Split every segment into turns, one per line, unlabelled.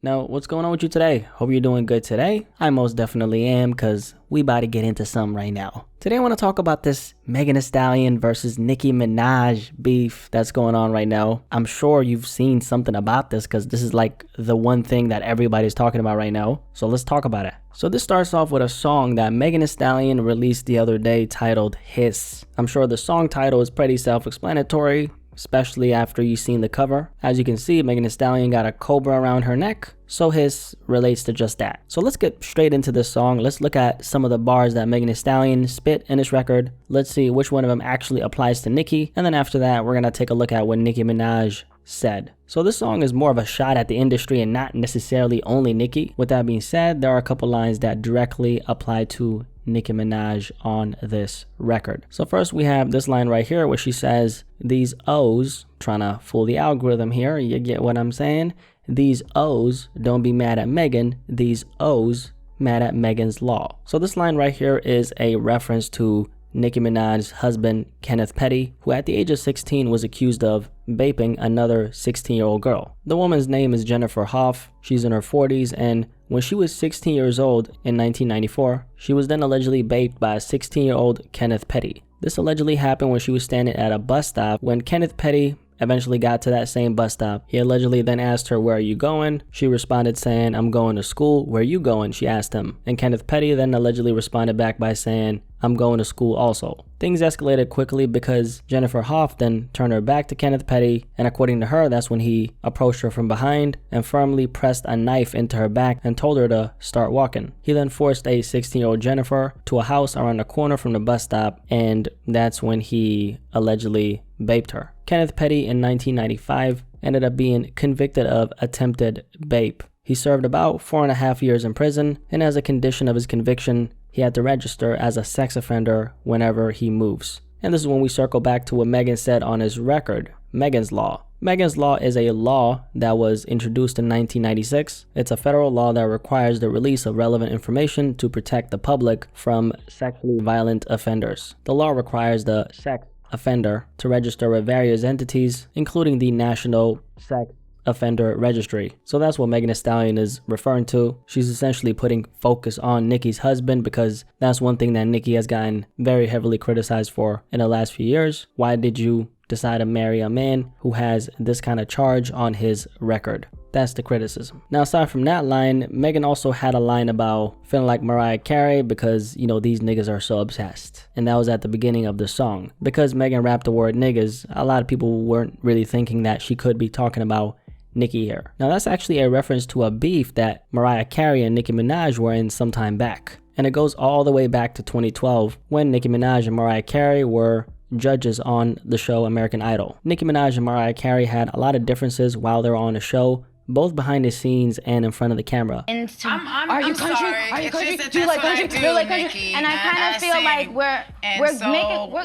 Now, what's going on with you today? Hope you're doing good today. I most definitely am, because we about to get into some right now. Today I want to talk about this Megan Thee Stallion versus Nicki Minaj beef that's going on right now. I'm sure you've seen something about this because this is like the one thing that everybody's talking about right now. So let's talk about it. So this starts off with a song that Megan Thee Stallion released the other day titled Hiss. I'm sure the song title is pretty self-explanatory, especially after you've seen the cover. As you can see, Megan Thee Stallion got a cobra around her neck, so Hiss relates to just that. So let's get straight into this song. Let's look at some of the bars that Megan Thee Stallion spit in this record. Let's see which one of them actually applies to Nicki, and then after that, we're gonna take a look at what Nicki Minaj said. So this song is more of a shot at the industry and not necessarily only Nicki. With that being said, there are a couple lines that directly apply to Nicki Minaj on this record. So first we have this line right here where she says, these O's, trying to fool the algorithm here, you get what I'm saying? These O's don't be mad at Megan, these O's mad at Megan's Law. So this line right here is a reference to Nicki Minaj's husband, Kenneth Petty, who at the age of 16 was accused of vaping another 16-year-old girl. The woman's name is Jennifer Hoff. She's in her 40s, and when she was 16 years old in 1994, she was then allegedly vaped by a 16-year-old Kenneth Petty. This allegedly happened when she was standing at a bus stop. When Kenneth Petty eventually got to that same bus stop, he allegedly then asked her, where are you going? She responded saying, I'm going to school. Where are you going? She asked him. And Kenneth Petty then allegedly responded back by saying, I'm going to school also. Things escalated quickly because Jennifer Hoff then turned her back to Kenneth Petty, and according to her, that's when he approached her from behind and firmly pressed a knife into her back and told her to start walking. He then forced a 16-year-old Jennifer to a house around the corner from the bus stop, and that's when he allegedly vaped her. Kenneth Petty in 1995 ended up being convicted of attempted vape. He served about 4.5 years in prison, and as a condition of his conviction, he had to register as a sex offender whenever he moves. And this is when we circle back to what Megan said on his record, Megan's Law. Megan's Law is a law that was introduced in 1996. It's a federal law that requires the release of relevant information to protect the public from sexually violent offenders. The law requires the sex offender to register with various entities, including the National Sex Offender Registry. So that's what Megan Thee Stallion is referring to. She's essentially putting focus on Nicki's husband, because that's one thing that Nicki has gotten very heavily criticized for in the last few years. Why did you decide to marry a man who has this kind of charge on his record? That's the criticism. Now, aside from that line, Megan also had a line about feeling like Mariah Carey because, you know, these niggas are so obsessed. And that was at the beginning of the song. Because Megan rapped the word niggas, a lot of people weren't really thinking that she could be talking about Nicki here. Now, that's actually a reference to a beef that Mariah Carey and Nicki Minaj were in some time back. And it goes all the way back to 2012 when Nicki Minaj and Mariah Carey were judges on the show American Idol. Nicki Minaj and Mariah Carey had a lot of differences while they were on the show, both behind the scenes and in front of the camera.
Are you country?
Sorry.
Are you country?
Just
Do you like
that's
country?
what I
Do you like
do,
country?
Nicki,
And I kind of feel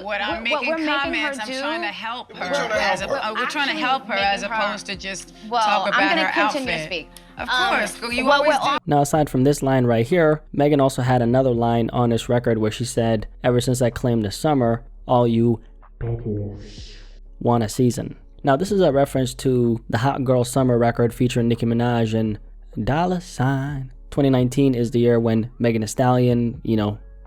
like
I'm making comments. I'm trying to help her. We're trying to help her as opposed to just talk about her outfit.
I'm continue to speak.
Of course, you always do.
Now, aside from this line right here, Megan also had another line on this record where she said, ever since I claimed the summer, all you bitches want a season. Now, this is a reference to the Hot Girl Summer record featuring Nicki Minaj and Dollar Sign. 2019 is the year when Megan Thee Stallion,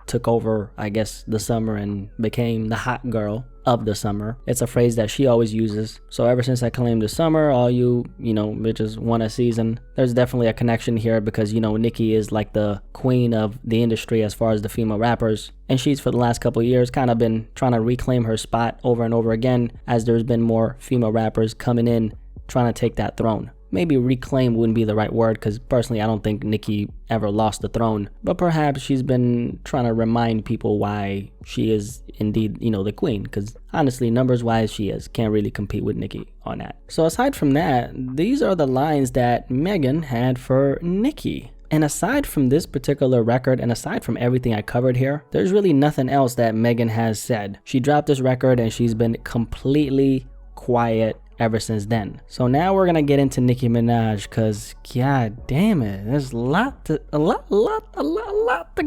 took over, I guess, the summer and became the hot girl of the summer. It's a phrase that she always uses. So ever since I claimed the summer, all you, bitches want a season. There's definitely a connection here because, Nicki is like the queen of the industry as far as the female rappers. And she's, for the last couple of years, kind of been trying to reclaim her spot over and over again as there's been more female rappers coming in trying to take that throne. Maybe reclaim wouldn't be the right word because personally I don't think Nicki ever lost the throne. But perhaps she's been trying to remind people why she is indeed, the queen. Because honestly, numbers wise, she is. Can't really compete with Nicki on that. So aside from that, these are the lines that Megan had for Nicki. And aside from this particular record and aside from everything I covered here, there's really nothing else that Megan has said. She dropped this record and she's been completely quiet ever since then. So now we're gonna get into Nicki Minaj because god damn it, there's a lot to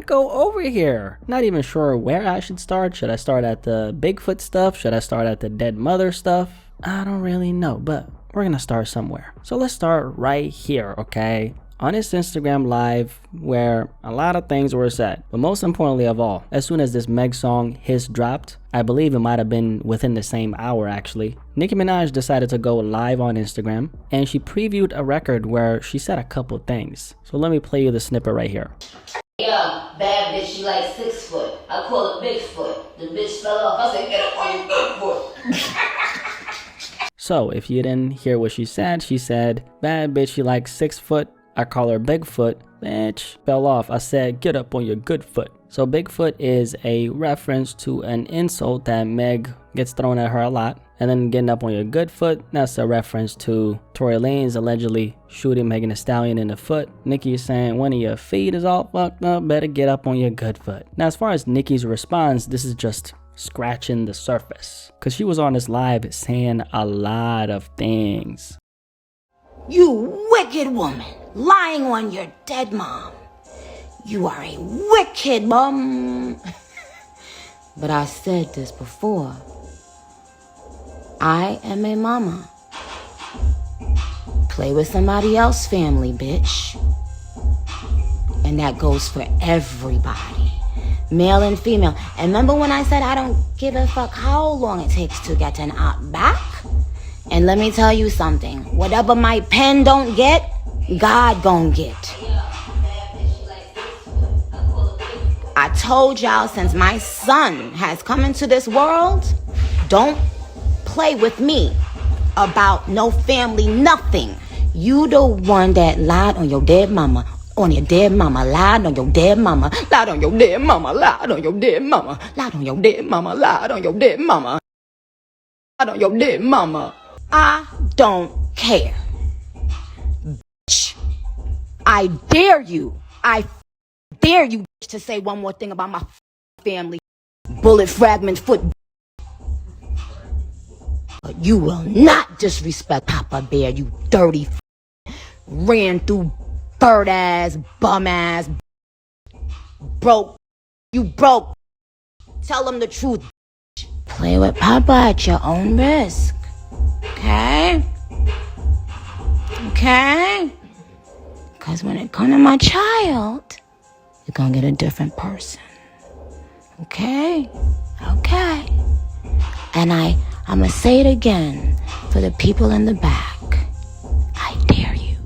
go over here. Not even sure where I should start. Should I start at the Bigfoot stuff? Should I start at the dead mother stuff? I don't really know, but we're gonna start somewhere. So let's start right here, okay? On his Instagram live, where a lot of things were said. But most importantly of all, as soon as this Meg song Hiss dropped, I believe it might have been within the same hour actually, Nicki Minaj decided to go live on Instagram and she previewed a record where she said a couple things. So let me play you the snippet right here.
Yeah, bad bitch, she like 6 foot. I call her Bigfoot. The bitch fell off. I said, get up on your good foot.
So if you didn't hear what she said, bad bitch, she like 6 foot. I call her Bigfoot. Bitch fell off. I said, get up on your good foot. So Bigfoot is a reference to an insult that Meg gets thrown at her a lot. And then getting up on your good foot, that's a reference to Tory Lanez allegedly shooting Megan Thee Stallion in the foot. Nicki is saying one of your feet is all fucked up, better get up on your good foot. Now as far as Nicki's response, this is just scratching the surface. Cause she was on this live saying a lot of things.
You wicked woman, lying on your dead mom. You are a wicked bum. But I said this before. I am a mama. Play with somebody else's family, bitch. And that goes for everybody. Male and female. And remember when I said I don't give a fuck how long it takes to get an op back? And let me tell you something. Whatever my pen don't get, God gon' get. I told y'all since my son has come into this world, don't play with me about no family, nothing. You the one that lied on your dead mama, lied on your dead mama, lied on your dead mama, lied on your dead mama, lied on your dead mama, lied on your dead mama, lied on your dead mama, lied on your dead mama. I don't care. Bitch. I dare you to say one more thing about my family. Bullet fragment foot. But you will not disrespect Papa Bear, you dirty ran through bird ass, bum ass, broke. You broke. Tell them the truth. Play with Papa at your own risk. Okay? Okay? Because when it comes to my child, you're going to get a different person. Okay? Okay. And I'm going to say it again for the people in the back. I dare you.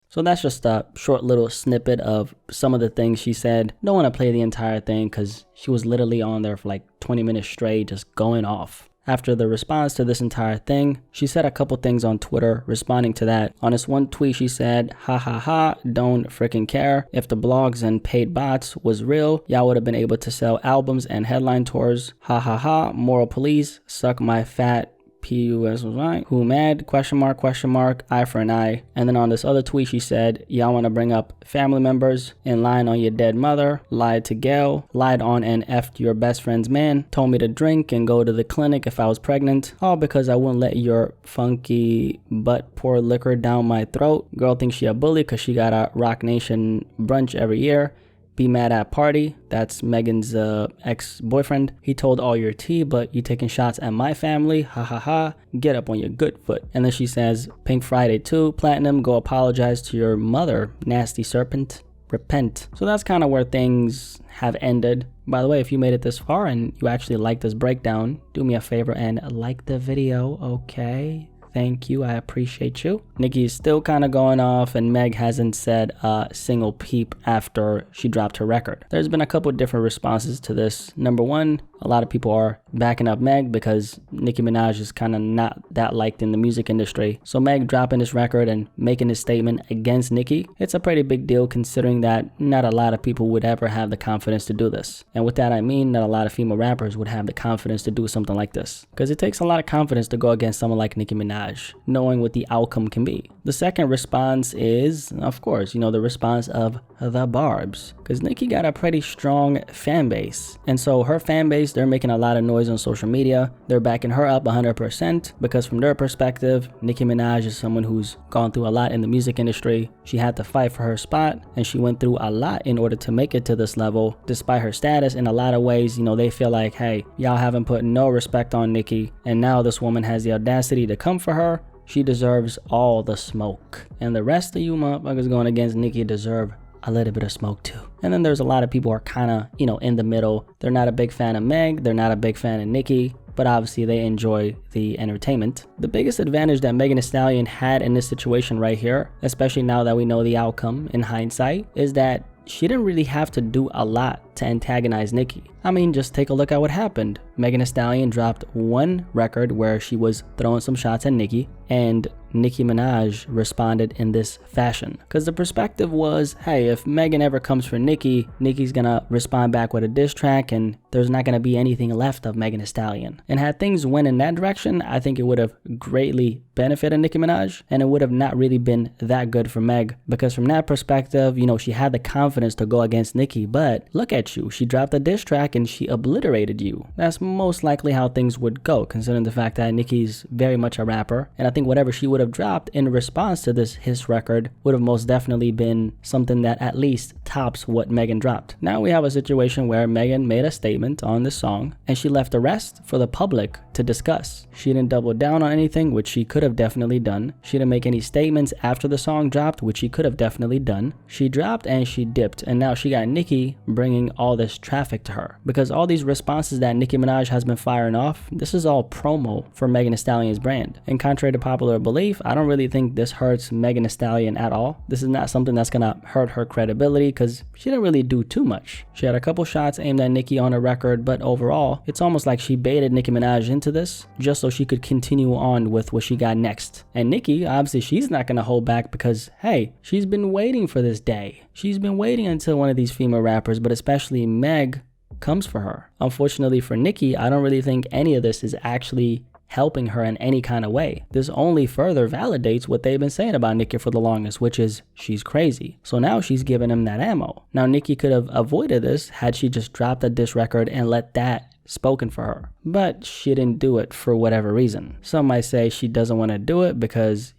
So that's just a short little snippet of some of the things she said. Don't want to play the entire thing because she was literally on there for like 20 minutes straight just going off. After the response to this entire thing, she said a couple things on Twitter responding to that. On this one tweet, she said, ha ha ha, don't freaking care. If the blogs and paid bots was real, y'all would have been able to sell albums and headline tours. Ha ha ha, moral police, suck my fat PUS was right. Who mad? Question mark, eye for an eye. And then on this other tweet, she said, y'all want to bring up family members in line on your dead mother, lied to Gail, lied on and effed your best friend's man, told me to drink and go to the clinic if I was pregnant, all because I wouldn't let your funky butt pour liquor down my throat. Girl thinks she a bully because she got a Rock Nation brunch every year. Be mad at party. That's Megan's ex-boyfriend. He told all your tea, but you taking shots at my family. Ha ha ha. Get up on your good foot. And then she says, Pink Friday 2, Platinum, go apologize to your mother, nasty serpent. Repent. So that's kind of where things have ended. By the way, if you made it this far and you actually like this breakdown, do me a favor and like the video, okay? Thank you, I appreciate you. Nicki is still kind of going off and Meg hasn't said a single peep after she dropped her record. There's been a couple different responses to this. Number one, a lot of people are backing up Meg because Nicki Minaj is kind of not that liked in the music industry. So Meg dropping this record and making this statement against Nicki, it's a pretty big deal considering that not a lot of people would ever have the confidence to do this. And with that I mean that a lot of female rappers would have the confidence to do something like this. Because it takes a lot of confidence to go against someone like Nicki Minaj, knowing what the outcome can be. The second response is, of course, the response of the Barbs. Because Nicki got a pretty strong fan base. And so her fan base, they're making a lot of noise on social media. They're backing her up 100% because from their perspective, Nicki Minaj is someone who's gone through a lot in the music industry. She had to fight for her spot and she went through a lot in order to make it to this level. Despite her status, in a lot of ways, they feel like, hey, y'all haven't put no respect on Nicki and now this woman has the audacity to come for her. she deserves all the smoke. And the rest of you motherfuckers going against Nicki deserve a little bit of smoke too. And then there's a lot of people who are kind of, in the middle. They're not a big fan of Meg. They're not a big fan of Nicki. But obviously they enjoy the entertainment. The biggest advantage that Megan Thee Stallion had in this situation right here, especially now that we know the outcome in hindsight, is that she didn't really have to do a lot to antagonize Nicki. I mean, just take a look at what happened. Megan Thee Stallion dropped one record where she was throwing some shots at Nicki, and Nicki Minaj responded in this fashion. Because the perspective was, hey, if Megan ever comes for Nicki, Nicki's gonna respond back with a diss track, and there's not gonna be anything left of Megan Thee Stallion. And had things went in that direction, I think it would have greatly benefited Nicki Minaj, and it would have not really been that good for Meg. Because from that perspective, she had the confidence to go against Nicki, but look at you, she dropped a diss track and she obliterated you. That's most likely how things would go, considering the fact that Nicki's very much a rapper, and I think whatever she would have dropped in response to this Hiss record would have most definitely been something that at least tops what Megan dropped. Now we have a situation where Megan made a statement on this song, and she left the rest for the public to discuss. She didn't double down on anything, which she could have definitely done. She didn't make any statements after the song dropped, which she could have definitely done. She dropped and she dipped, and now she got Nicki bringing all this traffic to her. Because all these responses that Nicki Minaj has been firing off, this is all promo for Megan Thee Stallion's brand. And contrary to popular belief, I don't really think this hurts Megan Thee Stallion at all. This is not something that's gonna hurt her credibility, because she didn't really do too much. She had a couple shots aimed at Nicki on a record, but overall, it's almost like she baited Nicki Minaj into this just so she could continue on with what she got next. And Nicki, obviously, she's not gonna hold back because, hey, she's been waiting for this day. She's been waiting until one of these female rappers, but especially Meg, comes for her. Unfortunately for Nicki, I don't really think any of this is actually helping her in any kind of way. This only further validates what they've been saying about Nicki for the longest, which is she's crazy. So now she's giving him that ammo. Now Nicki could have avoided this had she just dropped a diss record and let that spoken for her. But she didn't do it for whatever reason. Some might say she doesn't want to do it because,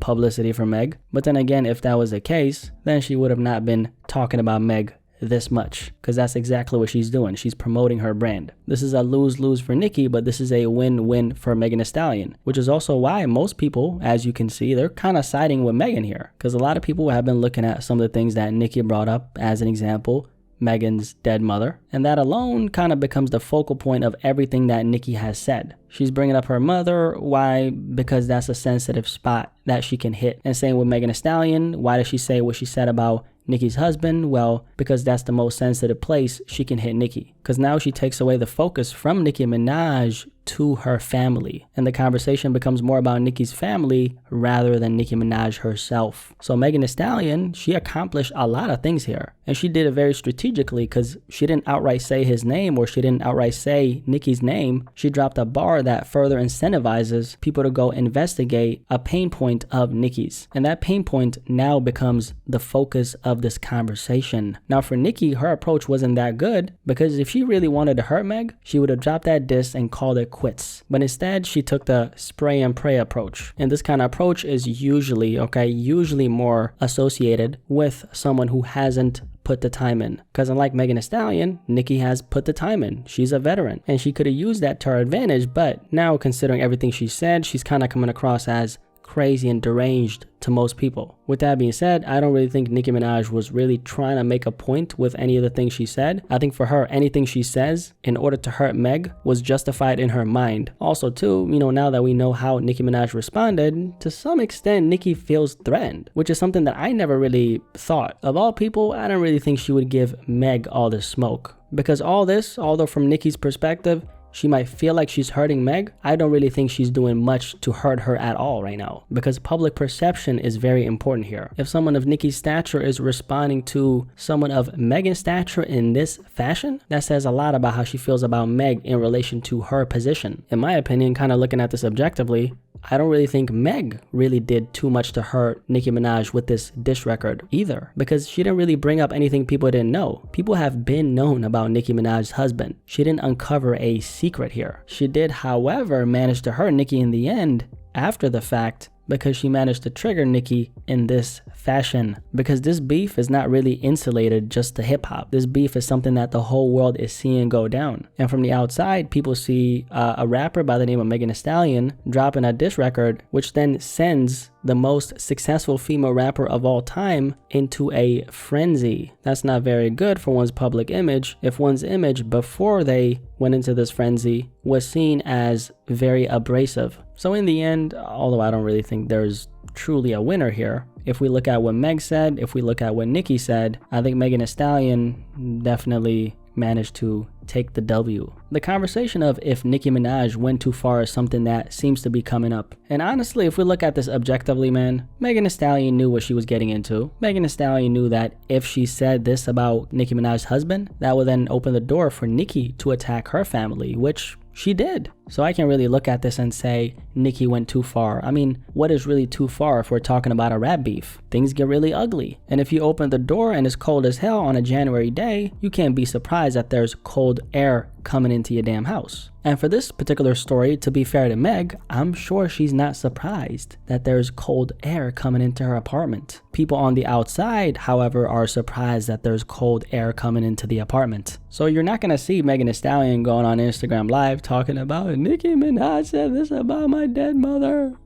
publicity for Meg. But then again, if that was the case, then she would have not been talking about Meg this much, because that's exactly what she's doing. She's promoting her brand. This is a lose-lose for Nicki, but this is a win-win for Megan Thee Stallion, which is also why most people, as you can see, they're kind of siding with Megan here, because a lot of people have been looking at some of the things that Nicki brought up as an example, Megan's dead mother, and that alone kind of becomes the focal point of everything that Nicki has said. She's bringing up her mother. Why? Because that's a sensitive spot that she can hit. And same with Megan Thee Stallion. Why does she say what she said about Nicki's husband? Well, because that's the most sensitive place she can hit Nicki. Because now she takes away the focus from Nicki Minaj to her family. And the conversation becomes more about Nicki's family rather than Nicki Minaj herself. So Megan Thee Stallion, she accomplished a lot of things here. And she did it very strategically because she didn't outright say his name, or she didn't outright say Nicki's name. She dropped a bar that further incentivizes people to go investigate a pain point of Nicki's. And that pain point now becomes the focus of this conversation. Now for Nicki, her approach wasn't that good, because if she really wanted to hurt Meg, she would have dropped that diss and called it quits. But instead, she took the spray and pray approach. And this kind of approach is usually more associated with someone who hasn't put the time in. Because unlike Megan Thee Stallion, Nicki has put the time in. She's a veteran, and she could have used that to her advantage, but now considering everything she said, she's kind of coming across as crazy and deranged to most people. With that being said, I don't really think Nicki Minaj was really trying to make a point with any of the things she said. I think for her, anything she says in order to hurt Meg was justified in her mind. Also too, now that we know how Nicki Minaj responded, to some extent Nicki feels threatened, which is something that I never really thought. Of all people, I don't really think she would give Meg all this smoke. Because all this, although from Nicki's perspective, she might feel like she's hurting Meg, I don't really think she's doing much to hurt her at all right now, because public perception is very important here. If someone of Nicki's stature is responding to someone of Megan's stature in this fashion, that says a lot about how she feels about Meg in relation to her position. In my opinion, kind of looking at this objectively, I don't really think Meg really did too much to hurt Nicki Minaj with this diss record either, because she didn't really bring up anything people didn't know. People have been known about Nicki Minaj's husband. She didn't uncover a secret here. She did, however, manage to hurt Nicki in the end after the fact because she managed to trigger Nicki in this fashion. Because this beef is not really insulated just to hip hop. This beef is something that the whole world is seeing go down. And from the outside, people see a rapper by the name of Megan Thee Stallion dropping a diss record, which then sends the most successful female rapper of all time into a frenzy. That's not very good for one's public image if one's image before they went into this frenzy was seen as very abrasive. So in the end, although I don't really think there's truly a winner here, if we look at what Meg said, if we look at what Nicki said, I think Megan Thee Stallion definitely managed to take the W. The conversation of if Nicki Minaj went too far is something that seems to be coming up. And honestly, if we look at this objectively, man, Megan Thee Stallion knew what she was getting into. Megan Thee Stallion knew that if she said this about Nicki Minaj's husband, that would then open the door for Nicki to attack her family, which she did. So I can't really look at this and say Nicki went too far. I mean, what is really too far if we're talking about a rap beef? Things get really ugly. And if you open the door and it's cold as hell on a January day, you can't be surprised that there's cold air coming into your damn house. And for this particular story, to be fair to Meg, I'm sure she's not surprised that there's cold air coming into her apartment. People on the outside, however, are surprised that there's cold air coming into the apartment. So you're not gonna see Megan Thee Stallion going on Instagram Live talking about Nicki Minaj said this about my dead mother.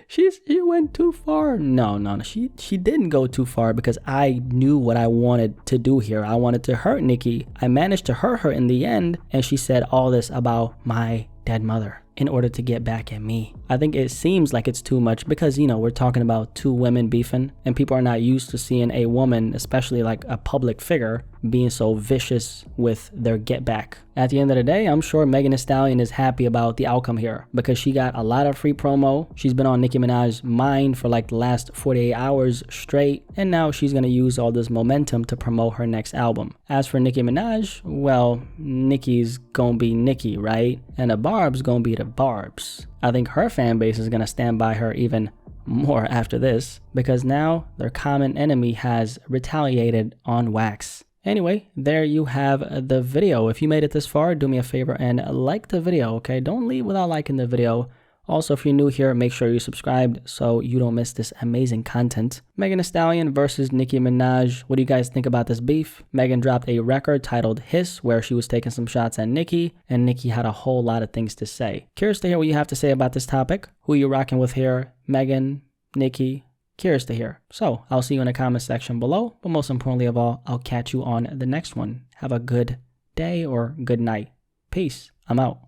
She went too far. No. She didn't go too far because I knew what I wanted to do here. I wanted to hurt Nicki. I managed to hurt her in the end, and she said all this about my dead mother in order to get back at me. I think it seems like it's too much because, you know, we're talking about two women beefing and people are not used to seeing a woman, especially like a public figure, being so vicious with their get back. At the end of the day, I'm sure Megan Thee Stallion is happy about the outcome here because she got a lot of free promo. She's been on Nicki Minaj's mind for like the last 48 hours straight, and now she's gonna use all this momentum to promote her next album. As for Nicki Minaj, well, Nicki's gonna be Nicki, right? And the Barb's gonna be the Barbs. I think her fan base is gonna stand by her even more after this because now their common enemy has retaliated on wax. Anyway, there you have the video. If you made it this far, do me a favor and like the video, okay? Don't leave without liking the video. Also, if you're new here, make sure you're subscribed so you don't miss this amazing content. Megan Thee Stallion versus Nicki Minaj. What do you guys think about this beef? Megan dropped a record titled Hiss, where she was taking some shots at Nicki, and Nicki had a whole lot of things to say. Curious to hear what you have to say about this topic. Who you rocking with here? Megan, Nicki? Curious to hear. So I'll see you in the comment section below, but most importantly of all, I'll catch you on the next one. Have a good day or good night. Peace. I'm out.